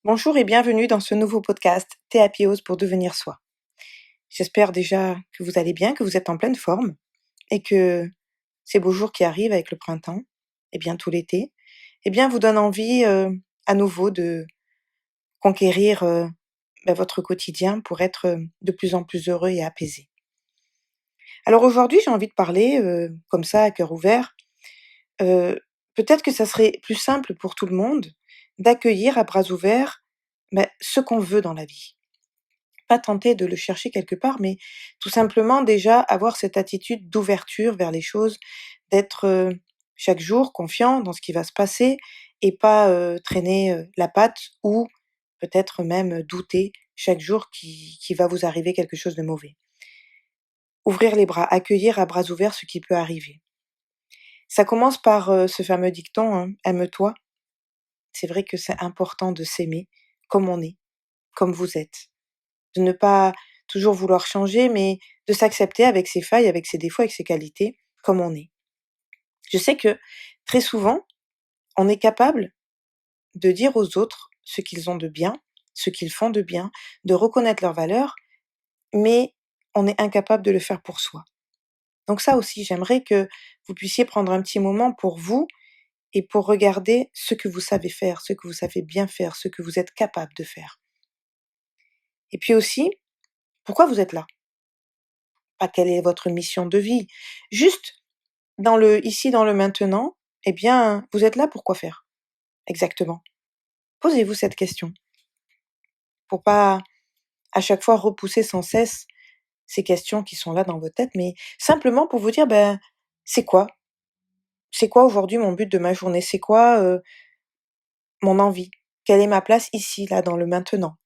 Bonjour et bienvenue dans ce nouveau podcast Théapios pour devenir soi. J'espère déjà que vous allez bien, que vous êtes en pleine forme et que ces beaux jours qui arrivent avec le printemps et bientôt l'été, vous donnent envie à nouveau de conquérir votre quotidien pour être de plus en plus heureux et apaisé. Alors aujourd'hui, j'ai envie de parler comme ça à cœur ouvert. euh, Peut-être que ça serait plus simple pour tout le monde d'accueillir à bras ouverts ce qu'on veut dans la vie. Pas tenter de le chercher quelque part, mais tout simplement déjà avoir cette attitude d'ouverture vers les choses, d'être, chaque jour confiant dans ce qui va se passer et pas, traîner, la patte ou peut-être même douter chaque jour qu'il va vous arriver quelque chose de mauvais. Ouvrir les bras, accueillir à bras ouverts ce qui peut arriver. Ça commence par, ce fameux dicton, hein: «Aime-toi». C'est vrai que c'est important de s'aimer comme on est, comme vous êtes. De ne pas toujours vouloir changer, mais de s'accepter avec ses failles, avec ses défauts, avec ses qualités, comme on est. Je sais que très souvent, on est capable de dire aux autres ce qu'ils ont de bien, ce qu'ils font de bien, de reconnaître leurs valeurs, mais on est incapable de le faire pour soi. Donc ça aussi, j'aimerais que vous puissiez prendre un petit moment pour vous et pour regarder ce que vous savez faire, ce que vous savez bien faire, ce que vous êtes capable de faire. Et puis aussi, pourquoi vous êtes là? Pas quelle est votre mission de vie. Juste dans le ici, dans le maintenant, vous êtes là pour quoi faire exactement? Posez-vous cette question pour pas à chaque fois repousser sans cesse ces questions qui sont là dans votre tête, mais simplement pour vous dire, c'est quoi? C'est quoi aujourd'hui mon but de ma journée? C'est quoi, mon envie? Quelle est ma place ici, là, dans le maintenant?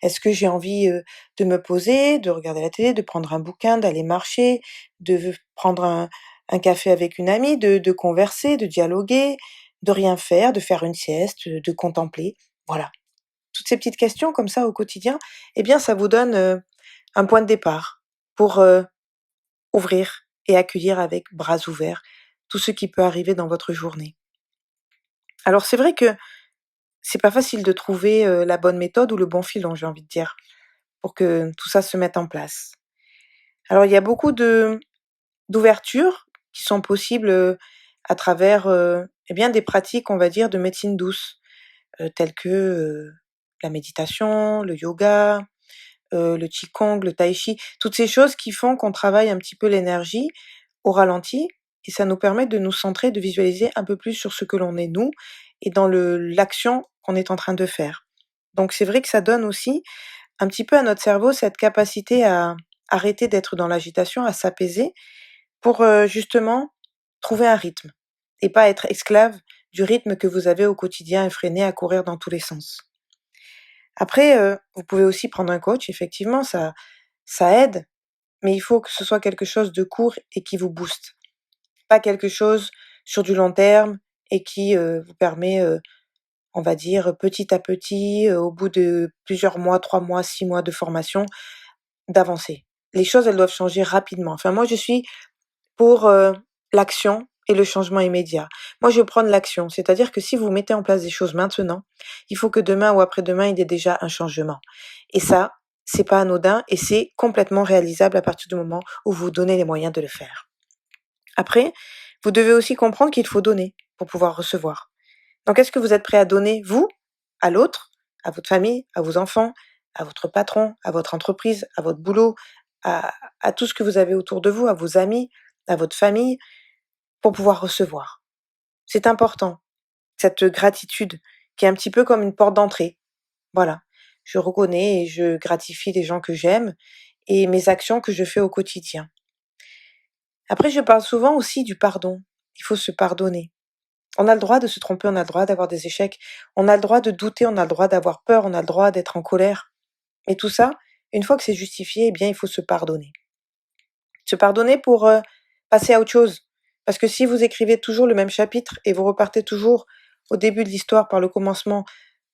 Est-ce que j'ai envie, de me poser, de regarder la télé, de prendre un bouquin, d'aller marcher, de prendre un café avec une amie, de converser, de dialoguer, de rien faire, de faire une sieste, de contempler? Voilà. Toutes ces petites questions comme ça au quotidien, ça vous donne, un point de départ pour, ouvrir et accueillir avec bras ouverts tout ce qui peut arriver dans votre journée. Alors c'est vrai que c'est pas facile de trouver, la bonne méthode ou le bon filon, j'ai envie de dire, pour que tout ça se mette en place. Alors il y a beaucoup de d'ouvertures qui sont possibles, à travers, des pratiques, on va dire, de médecine douce, telles que, la méditation, le yoga, le qigong, le tai chi, toutes ces choses qui font qu'on travaille un petit peu l'énergie au ralenti et ça nous permet de nous centrer, de visualiser un peu plus sur ce que l'on est nous et dans l'action qu'on est en train de faire. Donc c'est vrai que ça donne aussi un petit peu à notre cerveau cette capacité à arrêter d'être dans l'agitation, à s'apaiser pour, justement trouver un rythme et pas être esclave du rythme que vous avez au quotidien effréné à courir dans tous les sens. Après, vous pouvez aussi prendre un coach, effectivement, ça aide, mais il faut que ce soit quelque chose de court et qui vous booste. Pas quelque chose sur du long terme et qui, vous permet, on va dire, petit à petit, au bout de plusieurs mois, 3 mois, 6 mois de formation, d'avancer. Les choses, elles doivent changer rapidement. Enfin, moi, je suis pour, l'action et le changement immédiat. Moi, je prône l'action, c'est-à-dire que si vous mettez en place des choses maintenant, il faut que demain ou après-demain, il y ait déjà un changement et ça, c'est pas anodin et c'est complètement réalisable à partir du moment où vous vous donnez les moyens de le faire. Après, vous devez aussi comprendre qu'il faut donner pour pouvoir recevoir. Donc est-ce que vous êtes prêt à donner, vous, à l'autre, à votre famille, à vos enfants, à votre patron, à votre entreprise, à votre boulot, à tout ce que vous avez autour de vous, à vos amis, à votre famille, pour pouvoir recevoir? C'est important, cette gratitude qui est un petit peu comme une porte d'entrée. Voilà. Je reconnais et je gratifie les gens que j'aime et mes actions que je fais au quotidien. Après, je parle souvent aussi du pardon. Il faut se pardonner. On a le droit de se tromper, on a le droit d'avoir des échecs, on a le droit de douter, on a le droit d'avoir peur, on a le droit d'être en colère. Mais tout ça, une fois que c'est justifié, il faut se pardonner. Se pardonner pour passer à autre chose. Parce que si vous écrivez toujours le même chapitre et vous repartez toujours au début de l'histoire par le commencement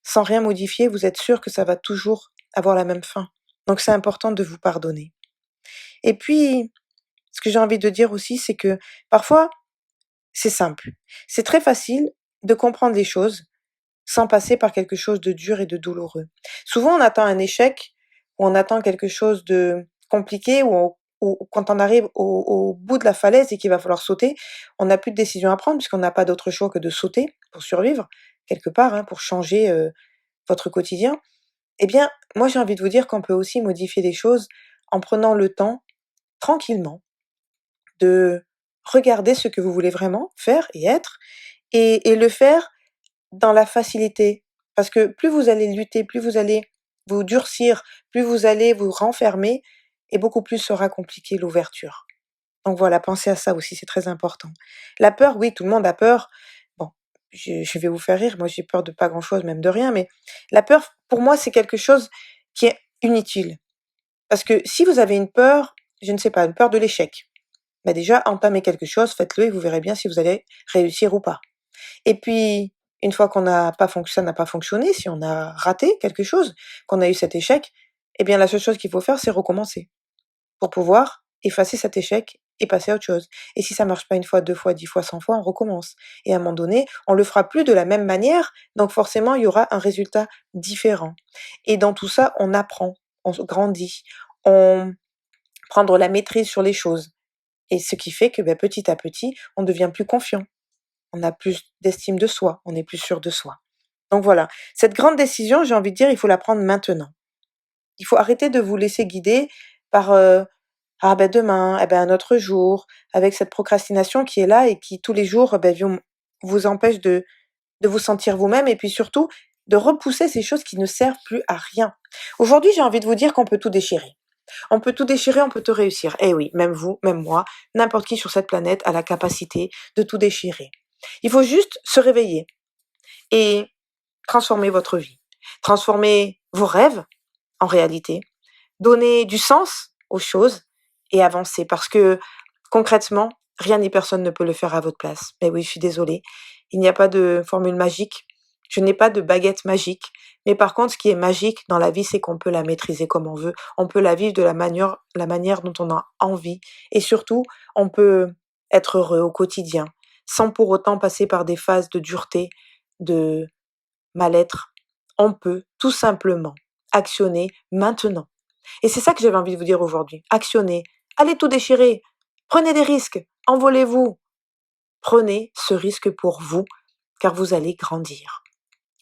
sans rien modifier, vous êtes sûr que ça va toujours avoir la même fin. Donc c'est important de vous pardonner. Et puis, ce que j'ai envie de dire aussi, c'est que parfois, c'est simple. C'est très facile de comprendre les choses sans passer par quelque chose de dur et de douloureux. Souvent, on attend un échec ou on attend quelque chose de compliqué ou quand on arrive au bout de la falaise et qu'il va falloir sauter, on n'a plus de décision à prendre puisqu'on n'a pas d'autre choix que de sauter pour survivre quelque part, hein, pour changer votre quotidien. Eh bien, moi j'ai envie de vous dire qu'on peut aussi modifier les choses en prenant le temps, tranquillement, de regarder ce que vous voulez vraiment faire et être, et le faire dans la facilité. Parce que plus vous allez lutter, plus vous allez vous durcir, plus vous allez vous renfermer, et beaucoup plus sera compliqué l'ouverture. Donc voilà, pensez à ça aussi, c'est très important. La peur, oui, tout le monde a peur. Bon, je vais vous faire rire, moi j'ai peur de pas grand-chose, même de rien, mais la peur, pour moi, c'est quelque chose qui est inutile. Parce que si vous avez une peur, je ne sais pas, une peur de l'échec, bah déjà, entamez quelque chose, faites-le et vous verrez bien si vous allez réussir ou pas. Et puis, une fois ça n'a pas fonctionné, si on a raté quelque chose, qu'on a eu cet échec, eh bien la seule chose qu'il faut faire, c'est recommencer pour pouvoir effacer cet échec et passer à autre chose. Et si ça marche pas une fois, 2 fois, 10 fois, 100 fois, on recommence. Et à un moment donné, on le fera plus de la même manière, donc forcément, il y aura un résultat différent. Et dans tout ça, on apprend, on grandit, on prend de la maîtrise sur les choses. Et ce qui fait que, petit à petit, on devient plus confiant. On a plus d'estime de soi, on est plus sûr de soi. Donc voilà, cette grande décision, j'ai envie de dire, il faut la prendre maintenant. Il faut arrêter de vous laisser guider par ah ben demain, eh ben un autre jour, avec cette procrastination qui est là et qui tous les jours vous empêche de vous sentir vous-même et puis surtout de repousser ces choses qui ne servent plus à rien. Aujourd'hui, j'ai envie de vous dire qu'on peut tout déchirer. On peut tout déchirer, on peut tout réussir. Eh oui, même vous, même moi, n'importe qui sur cette planète a la capacité de tout déchirer. Il faut juste se réveiller et transformer votre vie. Transformer vos rêves en réalité. Donner du sens aux choses et avancer. Parce que concrètement, rien ni personne ne peut le faire à votre place. Mais oui, je suis désolée. Il n'y a pas de formule magique. Je n'ai pas de baguette magique. Mais par contre, ce qui est magique dans la vie, c'est qu'on peut la maîtriser comme on veut. On peut la vivre de la manière dont on a envie. Et surtout, on peut être heureux au quotidien, sans pour autant passer par des phases de dureté, de mal-être. On peut tout simplement actionner maintenant. Et c'est ça que j'avais envie de vous dire aujourd'hui. Actionnez. Allez tout déchirer. Prenez des risques. Envolez-vous. Prenez ce risque pour vous, car vous allez grandir.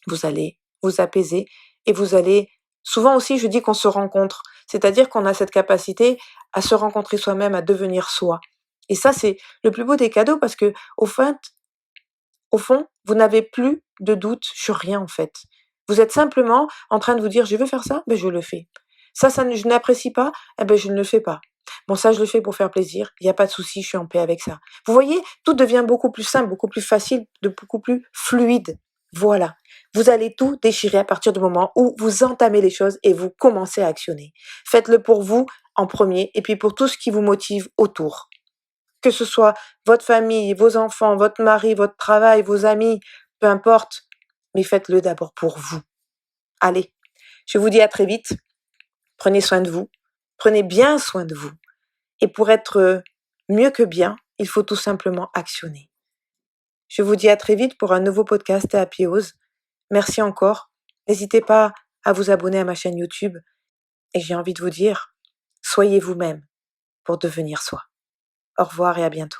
Vous allez vous apaiser et vous allez... Souvent aussi, je dis qu'on se rencontre. C'est-à-dire qu'on a cette capacité à se rencontrer soi-même, à devenir soi. Et ça, c'est le plus beau des cadeaux parce que, au fond, vous n'avez plus de doute sur rien en fait. Vous êtes simplement en train de vous dire je veux faire ça, ben je le fais. Je n'apprécie pas, eh ben je ne le fais pas. Bon ça je le fais pour faire plaisir, il n'y a pas de souci, je suis en paix avec ça. Vous voyez, tout devient beaucoup plus simple, beaucoup plus facile, beaucoup plus fluide. Voilà. Vous allez tout déchirer à partir du moment où vous entamez les choses et vous commencez à actionner. Faites-le pour vous en premier et puis pour tout ce qui vous motive autour. Que ce soit votre famille, vos enfants, votre mari, votre travail, vos amis, peu importe, mais faites-le d'abord pour vous. Allez, je vous dis à très vite. Prenez soin de vous. Prenez bien soin de vous. Et pour être mieux que bien, il faut tout simplement actionner. Je vous dis à très vite pour un nouveau podcast à Happy House. Merci encore. N'hésitez pas à vous abonner à ma chaîne YouTube. Et j'ai envie de vous dire, soyez vous-même pour devenir soi. Au revoir et à bientôt.